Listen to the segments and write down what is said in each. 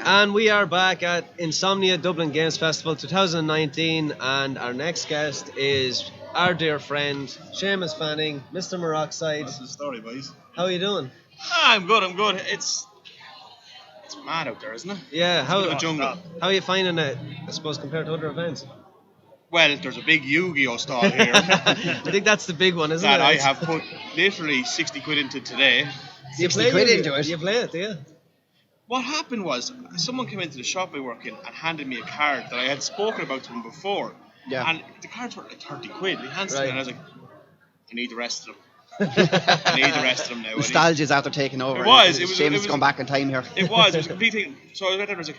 And we are back at Insomnia Dublin Games Festival 2019, and our next guest is our dear friend Seamus Fanning, Mr. Maroxide. That's the story, boys. How are you doing? I'm good. It's mad out there, isn't it? Yeah, It's a bit of a jungle. How are you finding it, I suppose, compared to other events? Well, there's a big Yu-Gi-Oh stall here I think that's the big one, isn't that it? I have put literally 60 quid into today. You 60 quid into it? You play it, do you? What happened was, someone came into the shop I work in and handed me a card that I had spoken about to him before. Yeah. And the cards were like 30 quid. He hands it to me Right. and I was like, I need the rest of them. I need the rest of them now. Nostalgia's after taking over. It was. Seamus gone back in time here. It was a complete thing. So I went there and I was like,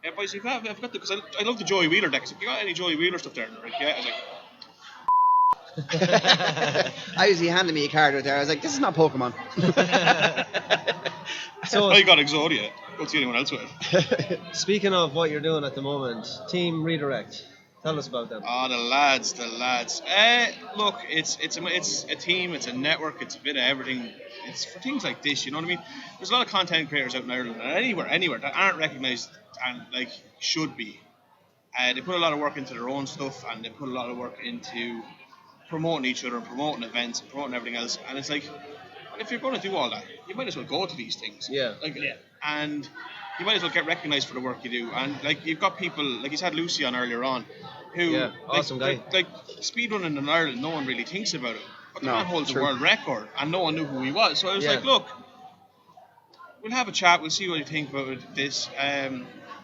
yeah, boys, I've got the, because I love the Joey Wheeler deck. So if you got any Joey Wheeler stuff there? And they're like, yeah. I was like, He handed me a card right there. I was like, this is not Pokemon. So, I got Exodia. Don't see anyone else with it. speaking of what you're doing at the moment, Team Redirect, tell us about them. Oh, the lads. Look, it's a team, it's a network, it's a bit of everything. It's for things like this, you know what I mean? There's a lot of content creators out in Ireland and anywhere that aren't recognised and like should be. They put a lot of work into their own stuff and they put a lot of work into promoting each other and promoting events and promoting everything else. And it's like, well, if you're going to do all that, you might as well go to these things. Yeah. And you might as well get recognised for the work you do. And like you've got people like he's had Lucy on earlier on, who awesome guy. Like speedrunning in Ireland, no one really thinks about it. But the No, man holds true. a world record, and no one knew who he was. So I was Yeah. like, look, we'll have a chat. We'll see what you think about this.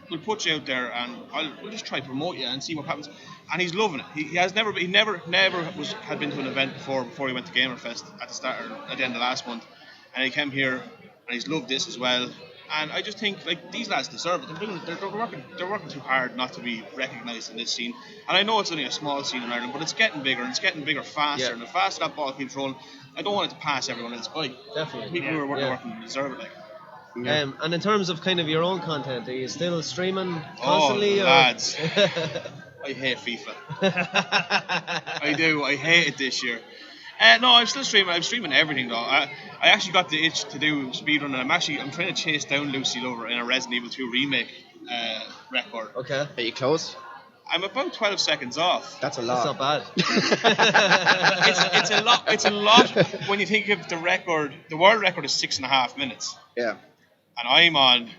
We'll put you out there, and we'll just try to promote you and see what happens. And he's loving it. He never had been to an event before he went to Gamerfest at the start or at the end of last month, and he came here and he's loved this as well. And I just think like these lads deserve it. They're working too hard not to be recognised in this scene. And I know it's only a small scene in Ireland, but it's getting bigger and it's getting bigger faster. Yeah. And the faster that ball keeps rolling, I don't want it to pass everyone else by. Definitely. People who are working deserve it. Like. And in terms of kind of your own content, are you still streaming constantly? Oh, lads. I hate FIFA. I do. I hate it this year. No, I'm still streaming. I'm streaming everything though. I actually got the itch to do speedrun, and I'm trying to chase down Lucy Lover in a Resident Evil 2 remake record. Okay. Are you close? I'm about 12 seconds off. That's a That's lot. not bad. It's a lot. It's a lot when you think of the record. The world record is 6.5 minutes, Yeah. and I'm on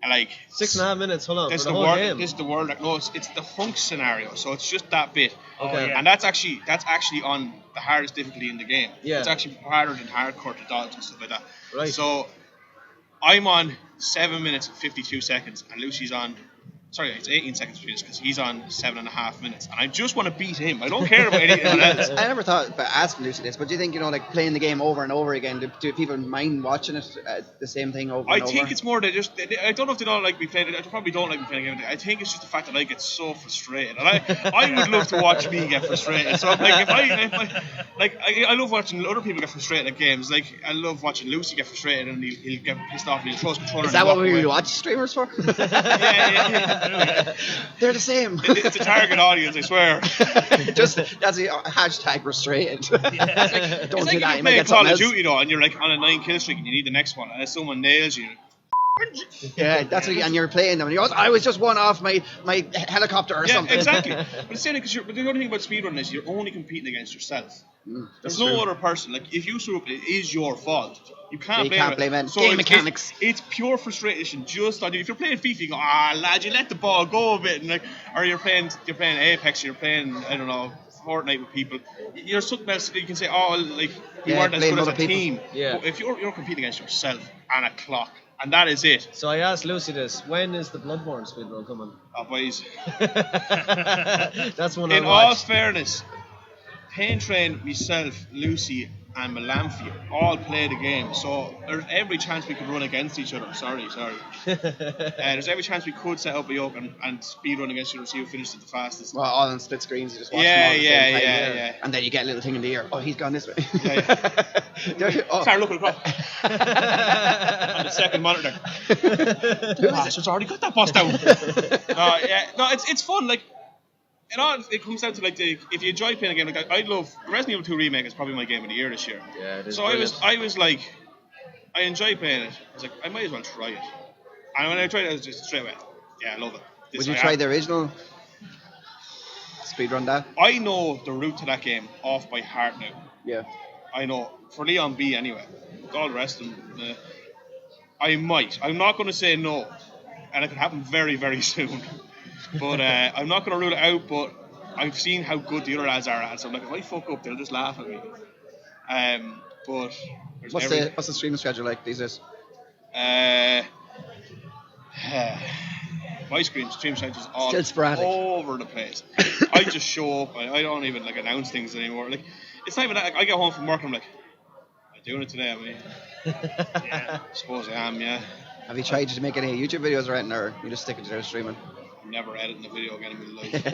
like 6.5 minutes, hold on, This for is the the whole world. game. This is the world. No, it's the funk scenario. So it's just that bit. Okay. And that's actually on the hardest difficulty in the game. Yeah. It's actually harder than hardcore to dodge and stuff like that. Right. So I'm on 7 minutes and 52 seconds, and Lucy's on. Sorry, it's 18 seconds between us because he's on 7.5 minutes, and I just want to beat him. I don't care about anyone else. I never thought about asking Lucy this, but do you think, like playing the game over and over again, do people mind watching it, the same thing over I and over? think it's more that I don't know if they don't like me playing it. I probably don't like me playing the game. I think it's just the fact that I get so frustrated, and I would love to watch me get frustrated. So like I love watching other people get frustrated at games. Like I love watching Lucy get frustrated, and he'll get pissed off and he'll throw his controller. Is that what and walk we away. watch streamers for? Yeah. They're the same. It's a target audience, I swear. Just that's a hashtag frustrated. Don't It's like do if that. you You might play get Call something of else. Duty though, and you're like on a 9 kill streak, and you need the next one, and if someone nails you. Yeah, that's what, and you're playing them, and you go, I was just one off my helicopter or Yeah, something. exactly. But it's saying because the only thing about speedrunning is you're only competing against yourself. There's no true. other person. Like if you screw up, it is your fault. You can't You blame can't it. blame it. So Game it's- mechanics. It's pure frustration just on you. If you're playing FIFA, you go, lad, you let the ball go a bit, and like, or you're playing Apex, you're playing I don't know Fortnite with people. You're something else. You can say, like we Yeah, weren't as blame good as a other people. team. Yeah. But if you're competing against yourself and a clock, and that is it. So I asked Lucy this, when is the Bloodborne speedrun coming? Oh, boys. That's one In I'll all watch. fairness, Pain Train, myself, Lucy, and Melamphia all play the game, so there's every chance we could run against each other. Sorry. There's every chance we could set up a yoke and speed run against each other, see who finished it the fastest. Well, all on split screens, you just watch them Yeah, all at the same time. yeah. And then you get a little thing in the ear. Oh, he's gone this way. Oh. Start looking across on the second monitor. Bastards already got that boss down. It's fun. Like, it comes down to like if you enjoy playing a game. Like I love Resident Evil 2 remake is probably my game of the year this year. Yeah, it is So brilliant. I was like, I enjoy playing it. I was like, I might as well try it. And when I tried it, I was just straight away, yeah, I love it. Would you try the original? Speedrun that? I know the route to that game off by heart now. Yeah. I know. For Leon B anyway. With all the rest of them, I might. I'm not going to say no. And it could happen very, very soon. But I'm not going to rule it out, but I've seen how good the other lads are at it. So I'm like, if I fuck up, they'll just laugh at me. But what's the streaming schedule like these days? My stream schedule is all still sporadic, over the place. I just show up. I don't even like announce things anymore. Like it's not even that. Like, I get home from work and I'm like, am I doing it today? Yeah, I suppose I am. Yeah. Have you tried to make any YouTube videos or anything, or you just stick it to their streaming? I'm never editing a video again in my life.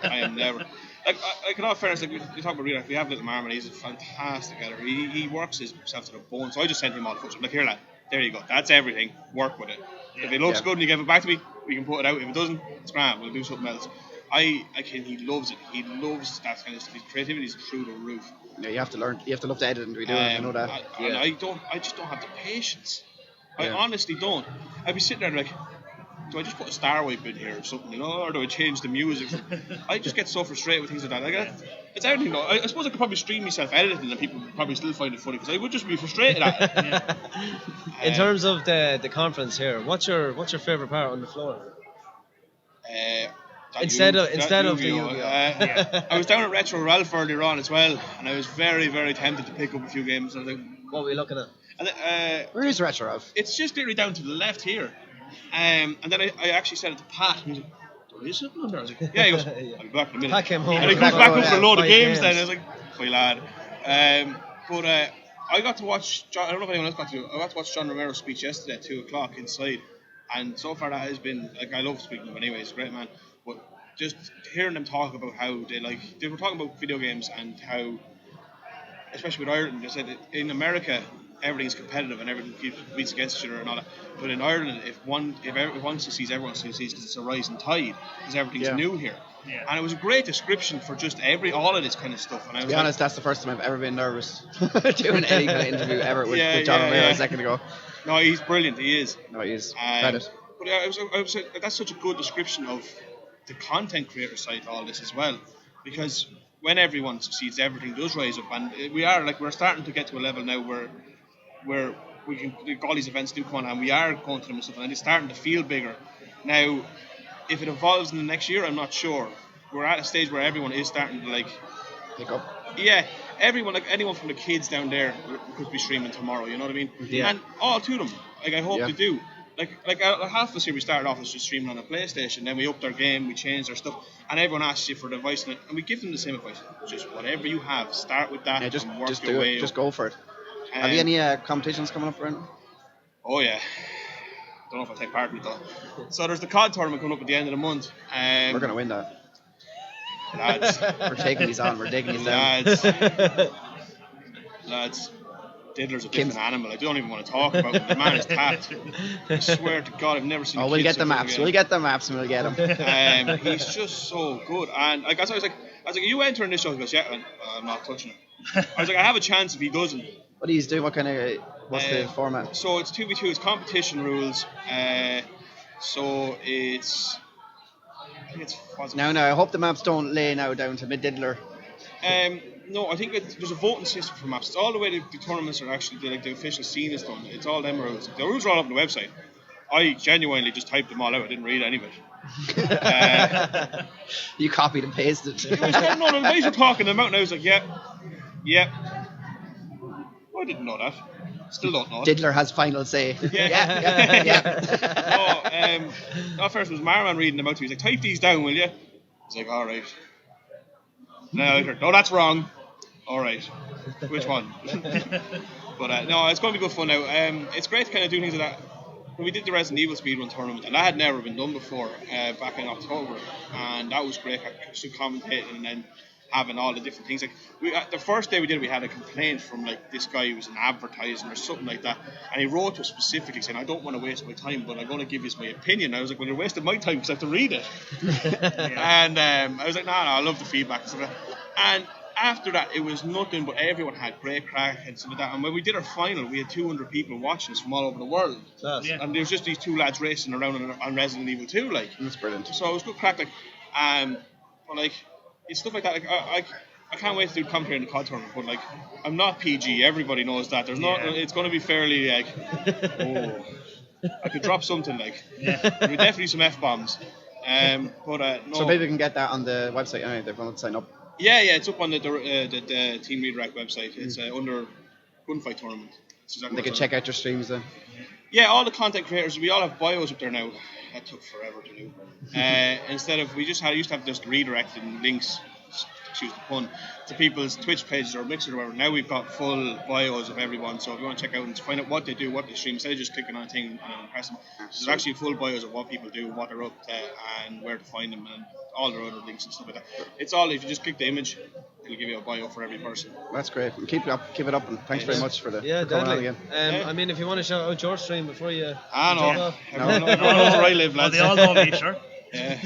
I am never. Like in all fairness, like you talk about Redirect, we have Little Marmon. He's a fantastic editor. He works himself to the bone. So I just sent him all the footage. I'm like, here, lad. There you go. That's everything. Work with it. If it looks good and you give it back to me, we can put it out. If it doesn't, it's grand. We'll do something else. He loves it. He loves that kind of stuff. His creativity is through the roof. Yeah, you have to learn. You have to love to edit and redo it. I know that. I just don't have the patience. I honestly don't. I'd be sitting there like, do I just put a star wipe in here or something, or do I change the music? I just get so frustrated with things like that. Like, it's everything though. I suppose I could probably stream myself editing and people would probably still find it funny because I would just be frustrated at it. In terms of the conference here, what's your favourite part on the floor? Instead of the Yu-Gi-Oh. I was down at Retro Ralph earlier on as well, and I was very, very tempted to pick up a few games. I was like, what were you looking at? And where is Retro Ralph? It's just literally down to the left here. And then I actually said it to Pat. He was like, there is something on there. I was like, yeah. He goes, I'll be back in a minute. Pat came home. And he comes back up for a load of games then. I was like, fine lad. But I got to watch, I don't know if anyone else got to, I got to watch John Romero's speech yesterday at 2 o'clock inside. And so far that has been, like, I love speaking to him anyway, he's a great man. But just hearing them talk about how they were talking about video games and how, especially with Ireland, they said that in America, everything's competitive and everything competes against each other and all that. But in Ireland, if one succeeds, everyone succeeds because it's a rising tide because everything's new here. Yeah. And it was a great description for just all of this kind of stuff. And I was to be honest, that's the first time I've ever been nervous doing any kind of interview ever with John Romero a second ago. No, he's brilliant. He is. No, he is. Credit. But I was that's such a good description of the content creator side to all this as well, because when everyone succeeds, everything does rise up, and we're starting to get to a level now where we can all these events do come on, and we are going to them and stuff, and it's starting to feel bigger. Now, if it evolves in the next year, I'm not sure. We're at a stage where everyone is starting to pick up. Yeah, everyone, like anyone from the kids down there could be streaming tomorrow. You know what I mean? Yeah. And all to them. Like I hope they do. Like half of us here, we started off as just streaming on a PlayStation, then we upped our game, we changed our stuff, and everyone asks you for the advice, and we give them the same advice. Just whatever you have, start with that. Yeah, just your do way it. Just go for it. Have you any competitions coming up, Brendan? Oh yeah. Don't know if I take part in it though. So there's the COD tournament coming up at the end of the month. We're gonna win that. Lads. We're taking these on. We're digging these down. Lads. Diddler's a different animal. I don't even want to talk about him. The man is tapped. I swear to God, I've never seen. Oh, we'll get the maps. We'll get the maps and we'll get him. He's just so good. And like I was like, are you entering this show? He goes, yeah. And, I'm not touching him. I was like, I have a chance if he doesn't. What do you do? What's the format? So it's 2v2. It's competition rules. So it's. I think it's. Now, I hope the maps don't lay now down to mid-diddler. No, I think there's a voting system for maps. It's all the way the tournaments are actually, the official scene is done. It's all them rules. The rules are all up on the website. I genuinely just typed them all out. I didn't read any of it. You copied and pasted. The guys were talking them out, and I was like, yeah. I didn't know that. Still don't know it. Diddler has final say. Yeah. First was Marman reading them out to me. He's like, type these down, will you? I was like, all right. No, that's wrong. All right. Which one? But no, it's going to be good fun now. It's great to kind of do things like that. When we did the Resident Evil speedrun tournament, and that had never been done before, back in October, and that was great. I stood commentating and then having all the different things. Like the first day we did it, we had a complaint from this guy who was an advertising or something like that, and he wrote to us specifically saying, I don't want to waste my time, but I'm going to give you my opinion. I was like, well, you're wasting my time because I have to read it. And I was like, no, I love the feedback and stuff like that. And after that, it was nothing but everyone had great crack and stuff like that. And when we did our final, we had 200 people watching us from all over the world. Yeah. And there was just these two lads racing around on Resident Evil 2, like. That's brilliant. So it was good crack, like. But like, it's stuff like that. Like, I can't wait to do commentary in the COD tournament. But like, I'm not PG. Everybody knows that. There's not. It's going to be fairly like. Oh, I could drop something like. Yeah. There'll be definitely some F-bombs. No. So people can get that on the website anyway. They want to sign up. Yeah, it's up on the Team Redirect website. It's under Gunfight Tournament. They can check out your streams then. Yeah, all the content creators, we all have bios up there now. That took forever to do. Instead of, used to have just redirecting links, excuse the pun, to people's Twitch pages or Mixer or whatever. Now we've got full bios of everyone, so if you want to check out and find out what they do, what they stream, instead of just clicking on a thing and pressing, there's actually full bios of what people do, what they're up to, and where to find them, and all their other links and stuff like that. It's all, if you just click the image, it'll give you a bio for every person. That's great. Keep it up, and thanks very much for the Yeah, for coming on deadly. again. I mean, if you want to shout out your stream before you. I know. jump off. Everyone knows where I live, Well, lads. they all know me, sure. Yeah.